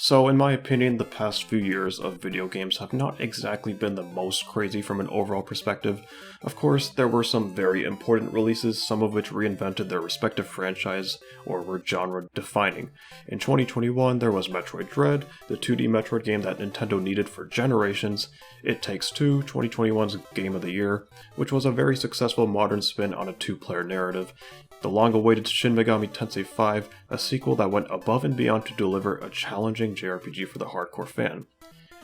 So in my opinion, the past few years of video games have not exactly been the most crazy from an overall perspective. Of course, there were some very important releases, some of which reinvented their respective franchise or were genre defining. In 2021, there was Metroid Dread, the 2D Metroid game that Nintendo needed for generations, It Takes Two, 2021's Game of the Year, which was a very successful modern spin on a two-player narrative, the long-awaited Shin Megami Tensei 5, a sequel that went above and beyond to deliver a challenging JRPG for the hardcore fan.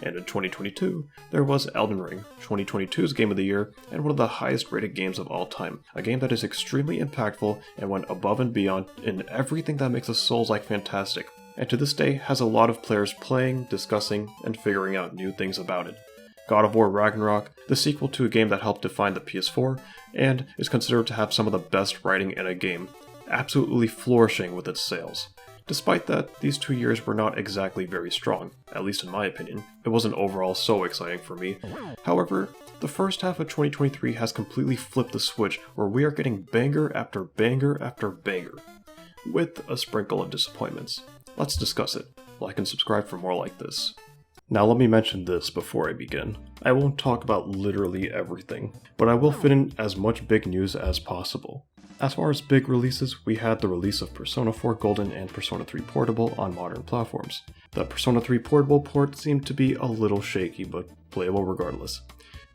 And in 2022, there was Elden Ring, 2022's Game of the Year, and one of the highest rated games of all time, a game that is extremely impactful and went above and beyond in everything that makes a Souls-like fantastic, and to this day has a lot of players playing, discussing, and figuring out new things about it. God of War Ragnarok, the sequel to a game that helped define the PS4, and is considered to have some of the best writing in a game, absolutely flourishing with its sales. Despite that, these 2 years were not exactly very strong, at least in my opinion. It wasn't overall so exciting for me. However, the first half of 2023 has completely flipped the switch where we are getting banger after banger after banger, with a sprinkle of disappointments. Let's discuss it. Like and subscribe for more like this. Now let me mention this before I begin. I won't talk about literally everything, but I will fit in as much big news as possible. As far as big releases, we had the release of Persona 4 Golden and Persona 3 Portable on modern platforms. The Persona 3 Portable port seemed to be a little shaky, but playable regardless.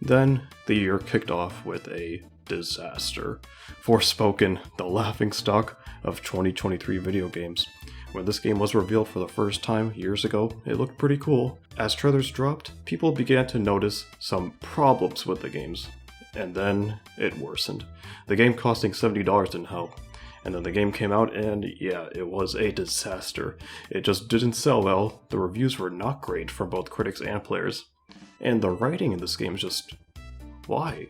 Then, the year kicked off with a disaster. Forspoken, the laughingstock of 2023 video games. When this game was revealed for the first time years ago, it looked pretty cool. As trailers dropped, people began to notice some problems with the games. And then it worsened. The game costing $70 didn't help. And then the game came out and yeah, it was a disaster. It just didn't sell well, the reviews were not great from both critics and players. And the writing in this game is just... why?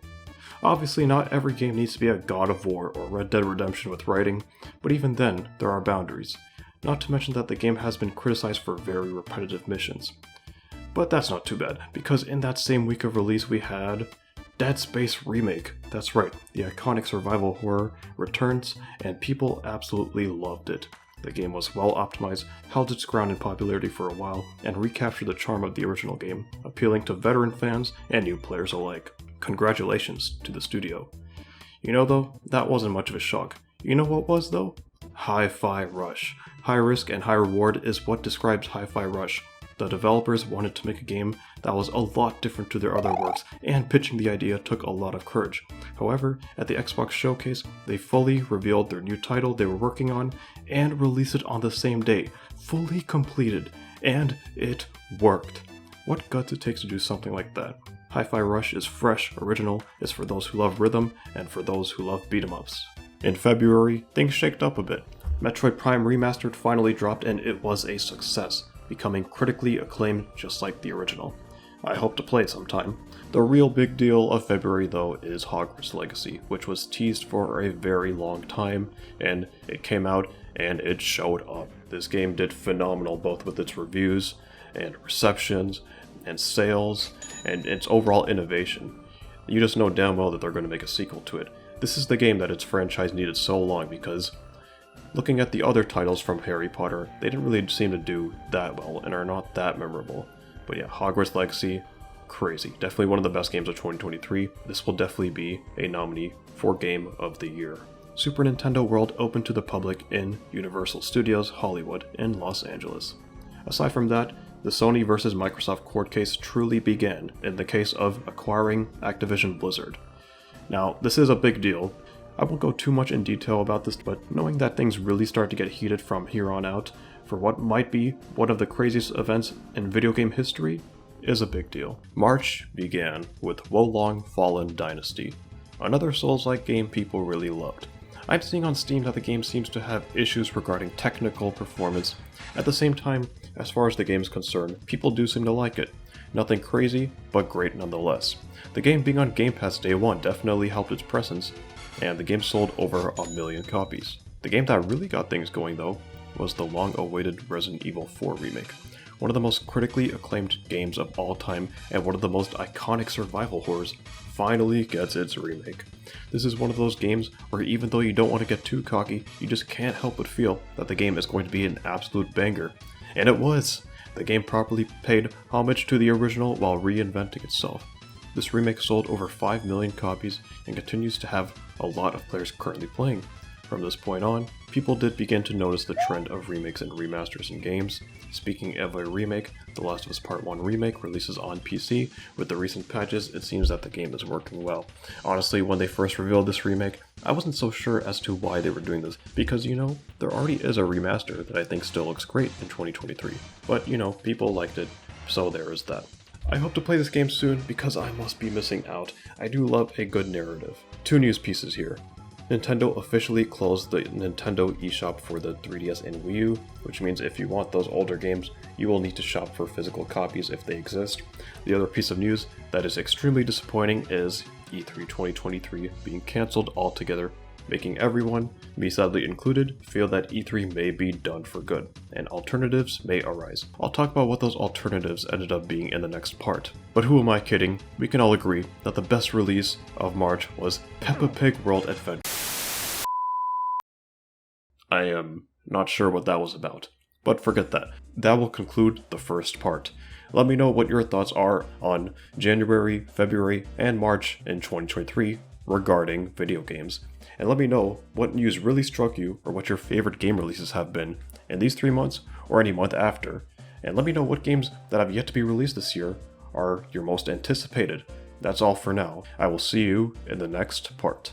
Obviously not every game needs to be a God of War or Red Dead Redemption with writing, but even then, there are boundaries. Not to mention that the game has been criticized for very repetitive missions. But that's not too bad, because in that same week of release we had Dead Space Remake. That's right, the iconic survival horror returns, and people absolutely loved it. The game was well optimized, held its ground in popularity for a while, and recaptured the charm of the original game, appealing to veteran fans and new players alike. Congratulations to the studio. You know though, that wasn't much of a shock. You know what was though? Hi-Fi Rush. High risk and high reward is what describes Hi-Fi Rush. The developers wanted to make a game that was a lot different to their other works, and pitching the idea took a lot of courage. However, at the Xbox showcase, they fully revealed their new title they were working on, and released it on the same day, fully completed, and it worked. What guts it takes to do something like that. Hi-Fi Rush is fresh, original, is for those who love rhythm, and for those who love beat-em-ups. In February, things shaked up a bit. Metroid Prime Remastered finally dropped and it was a success, becoming critically acclaimed just like the original. I hope to play it sometime. The real big deal of February though is Hogwarts Legacy, which was teased for a very long time, and it came out and it showed up. This game did phenomenal both with its reviews and receptions and sales and its overall innovation. You just know damn well that they're going to make a sequel to it. This is the game that its franchise needed so long because looking at the other titles from Harry Potter, they didn't really seem to do that well and are not that memorable. But yeah, Hogwarts Legacy, crazy. Definitely one of the best games of 2023. This will definitely be a nominee for Game of the Year. Super Nintendo World opened to the public in Universal Studios Hollywood in Los Angeles. Aside from that, the Sony vs. Microsoft court case truly began in the case of acquiring Activision Blizzard. Now, this is a big deal. I won't go too much in detail about this, but knowing that things really start to get heated from here on out for what might be one of the craziest events in video game history is a big deal. March began with Wolong Fallen Dynasty, another Souls-like game people really loved. I'm seeing on Steam that the game seems to have issues regarding technical performance. At the same time, as far as the game is concerned, people do seem to like it. Nothing crazy, but great nonetheless. The game being on Game Pass day one definitely helped its presence, and the game sold over 1 million copies. The game that really got things going though was the long-awaited Resident Evil 4 remake. One of the most critically acclaimed games of all time and one of the most iconic survival horrors finally gets its remake. This is one of those games where even though you don't want to get too cocky, you just can't help but feel that the game is going to be an absolute banger. And it was! The game properly paid homage to the original while reinventing itself. This remake sold over 5 million copies and continues to have a lot of players currently playing. From this point on, people did begin to notice the trend of remakes and remasters in games. Speaking of a remake, The Last of Us Part 1 Remake releases on PC. With the recent patches, it seems that the game is working well. Honestly, when they first revealed this remake, I wasn't so sure as to why they were doing this, because there already is a remaster that I think still looks great in 2023. But people liked it, so there is that. I hope to play this game soon because I must be missing out. I do love a good narrative. 2 news pieces here. Nintendo officially closed the Nintendo eShop for the 3DS and Wii U, which means if you want those older games, you will need to shop for physical copies if they exist. The other piece of news that is extremely disappointing is E3 2023 being cancelled altogether, making everyone, me sadly included, feel that E3 may be done for good, and alternatives may arise. I'll talk about what those alternatives ended up being in the next part. But who am I kidding? We can all agree that the best release of March was Peppa Pig World Adventure. I am not sure what that was about, but forget that. That will conclude the first part. Let me know what your thoughts are on January, February, and March in 2023 regarding video games. And let me know what news really struck you or what your favorite game releases have been in these 3 months or any month after. And let me know what games that have yet to be released this year are your most anticipated. That's all for now. I will see you in the next part.